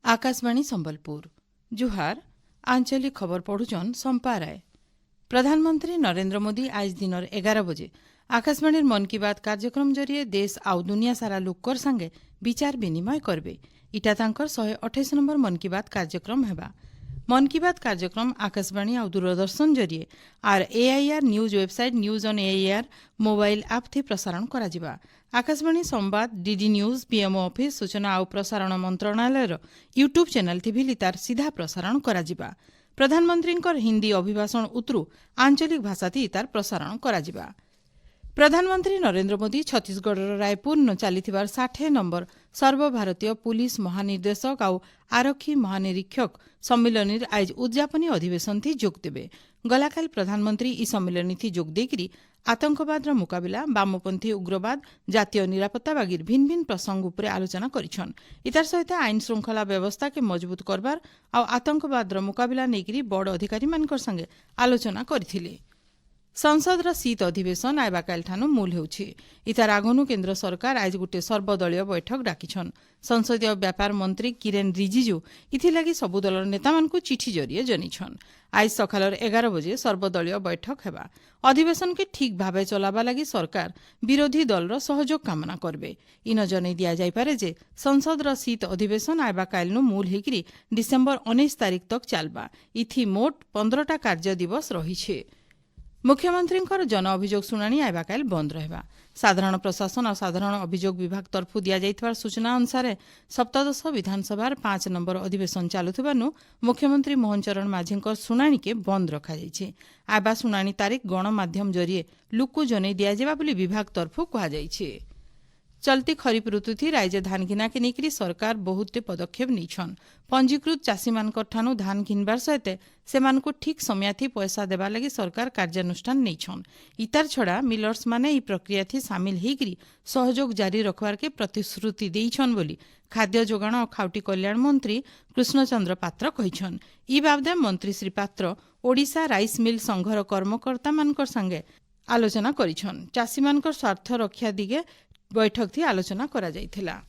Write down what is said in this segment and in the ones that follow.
आकाशवाणी संबलपुर जुहार आंचलिक खबर पढ़ुचन संपा राय। प्रधानमंत्री नरेंद्र मोदी आज दिनर 11 बजे आकाशवाणी मन की बात कार्यक्रम जरिए देश आउ दुनिया सारा लोकर संगे विचार विनिमय करबे। इटा तांकर 128 नंबर मन की बात कार्यक्रम हेबा। मन की बात कार्यक्रम आकाशवाणी आउ दूरदर्शन जरिए आर AIR news website news on AIR mobile app थी प्रसारण करा जिबा। आकाशवाणी संवाद डीडी न्यूज पीएमओ ऑफिस सूचना आउ प्रसारण मंत्रणालय यूट्यूब चैनल थी भी तार सीधा प्रसारण करा जिबा। प्रधानमंत्री हिंदी अभिभाषण उतरू आंचलिक भाषा थी तार प्रसारण करा जिबा। प्रधानमंत्री नरेंद्र मोदी छत्तीसगढ़ रायपुर न चलीथिबार 60 नंबर सर्वभारतीय पुलिस महानिर्देशक आउ आरक्षी महानिरीक्षक सम्मिलनी आज उद्यापनी अधिवेशन थी जोग देबे। गलाकाल प्रधानमंत्री ई सम्मिलनी थी जोग देकरी आतंकवाद मुकाबिला वामपंथी उग्रवाद जातीय निरापत्ता बागिर भिन्न भिन्न प्रसंग उपरे आलोचना करिछन। इतार सहित आईन श्रृंखला व्यवस्था के मजबूत करबार आ आतंकवाद मुकाबिला नेकरी बड़ अधिकारी मानकर संगे आलोचना करथिले। संसदर शीत अधिवेशन आइबा कालठानु मूल हेउछि। इतार आगनु केन्द्र सरकार आज गोटे सर्वदलीय बैठक डाकिछन। संसदीय व्यापार मंत्री किरेन रिजिजू इथिलागि सबु दलर नेतामानकु चिठी जरिए जनिछन। आज सकालर 11 बजे सर्वदलीय बैठक हेबा। अधिवेशन के ठीक भावे चलाबा लागि सरकार विरोधी दलर सहयोग कामना करबे। इन जनै दिया जाय पारे जे संसदर शीत अधिवेशन आइबा कालनु मूल हेकरी डिसेम्बर 19 तारिख तक चलबा। इथि मोट 15टा कार्य दिवस रहिछे। मुख्यमंत्री जन अभियोग शुणाणी आइबा काल बंद रहबा। साधारण प्रशासन और साधारण अभियोग विभाग तरफु दिया जाइथिबार सूचना अनुसार सप्तदश विधानसभार 5 नंबर अधिवेशन चालुथिबानु मुख्यमंत्री मोहन चरण माझींकर शुणाणी के बंद रखा जाइछे। आइबा शुणाणी तारीख गणमाध्यम जरिए लुकु जनै दिया जेबा बोली विभाग तरफु कहा जाइछे। चलती खरीफ ऋतु थी राज्य धान घिना के नेकरी सरकार बहुते पदक्षेप नैछन। पंजीकृत चाषी मानकर ठानु धान घिनबार सहित सेमानकु ठीक समय थी पैसा देबा लगी सरकार कार्यानुष्ठान नैछन। इतार छड़ा मिलर्स माने ई प्रक्रिया थी शामिल हेकरी सहयोग जारी रखवार के प्रतिश्रुति देइछन बोली खाद्य जोगाण और खाउटी कल्याण मंत्री कृष्णचंद्र पात्र कहिछन। ई बाबदे मंत्री श्री पात्र ओडिशा राइस मिल संघर कर्मकर्ता मानकर संगे आलोचना करिछन। चाषी मानकर स्वार्थ रक्षा दिगे बैठक थी आलोचना करा जाइथिला।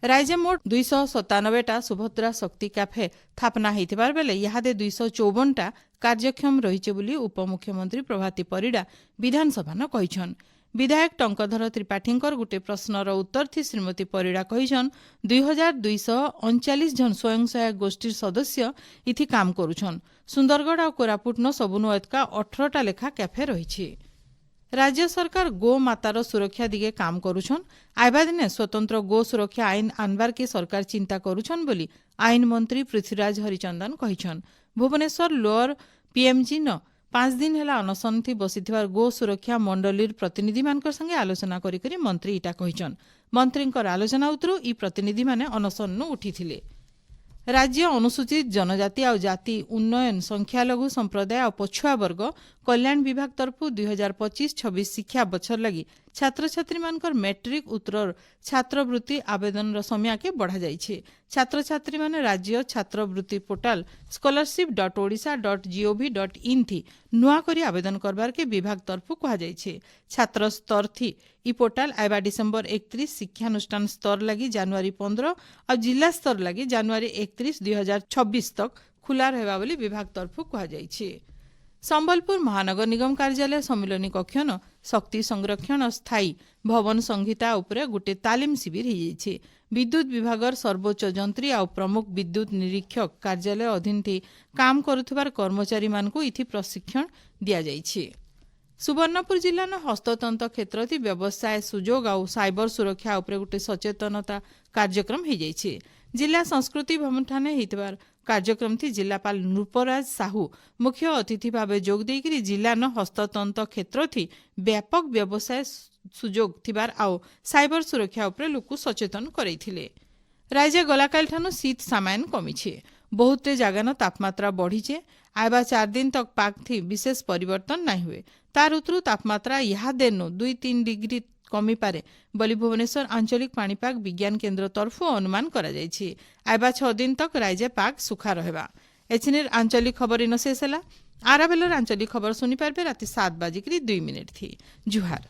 राज्य मोट 297टा सुभद्रा शक्ति कैफे स्थापना होइथिबार बेले इहादे 254टा कार्यक्षम रहिছে बोली उपमुख्यमंत्री प्रभाती परिडा विधानसभा न कहिछन। विधायक टंकधर त्रिपाठींकर गुटे प्रश्नर उत्तर थी श्रीमती परिडा कहिछन 2239 जन स्वयं सहायक गोष्ठीर सदस्य इथि काम करुछन। सुंदरगढ़ और कोरापुट न सबुनु एतका 18टा लेखा कैफे रहिছে। राज्य सरकार गो मातार सुरक्षा दिगे काम करुछन। आइबा दिने स्वतंत्र गो सुरक्षा आईन आनबार के सरकार चिंता करुछन बोली आईन मंत्री पृथ्वीराज हरिचंदन कहिछन। भुवनेश्वर लोअर पीएमजी न 5 दिन हेला अनशन थी बसिथिबार गो सुरक्षा मंडलीर प्रतिनिधि मानकर संगे आलोचना करी मंत्री इटा कहिछन। मंत्रींकर आलोचना उतरू ई प्रतिनिधि माने अनशन उठिथिले। राज्य अनुसूचित जनजाति और जाति उन्नयन संख्यालघु संप्रदाय और पछुआ वर्ग कल्याण विभाग तरफु 2025-26 शिक्षा बछर लगी छात्र छात्री मानकर मैट्रिक उत्तर छात्रवृत्ति आवेदन समय के बढ़ा जाइछे। छात्र छात्री माने राज्य छात्रवृत्ति पोर्टाल scholarship.odisha.gov.in थी नुआ करी आवेदन करबार के विभाग तरफु कहा जाइछे। छात्र स्तर थी ई पोर्टाल आइबा डिसेम्बर 31 शिक्षानुष्ठान स्तर लगी जनवरी 15 और जिला स्तर लगी जनवरी 31 2026 तक खुला रहबा बोली विभाग तरफु कहा जाइछे। संबलपुर महानगर निगम कार्यालय सम्मिलनी कक्षन शक्ति संरक्षण और स्थायी भवन संहिता उपरे गुटे तालीम शिविर हो जाइछे। विद्युत विभागर सर्वोच्च जंत्री और प्रमुख विद्युत निरीक्षक कार्यालय अधीन थी काम करुथिबार कर्मचारी मानकु इथि प्रशिक्षण दिया जाइछे। सुवर्णपुर जिला न हस्ततंत्र क्षेत्र थी व्यवसाय सुजोग और साइबर सुरक्षा उपरे गुटे सचेतनता कार्यक्रम हो जाइछे। जिला संस्कृति भवन ठाने हितबार कार्यक्रम थी जिलापाल नृपराज साहू मुख्य अतिथि भावे जोग देकरी जिला न हस्ततंत्र क्षेत्र थी व्यापक व्यवसाय सुजोग थिबार आउ साइबर सुरक्षा उपरे लोक सचेतन करैथिले। राज्य गलाकाल ठानु शीत सामान्य कमिछे। बहुते जगान तापमात्रा बढ़ीचे। आइबा 4 दिन तक पाक थी विशेष परिवर्तन नहीं हुए। तार उतरू तापमात्रा यहाँ देनु 2-3 डिग्री कमी पारे बोली भुवनेश्वर आंचलिक पाणीपाग विज्ञान केन्द्र तरफु अनुमान करा जाइछे। आइबा 6 दिन तक राज्य पाग सुखा रहबा। एचनेर आंचलिक खबर इन शेष ହେଲା। आराबेलर आंचलिक खबर सुनी पारबे राति 7:02 थी। जुहार।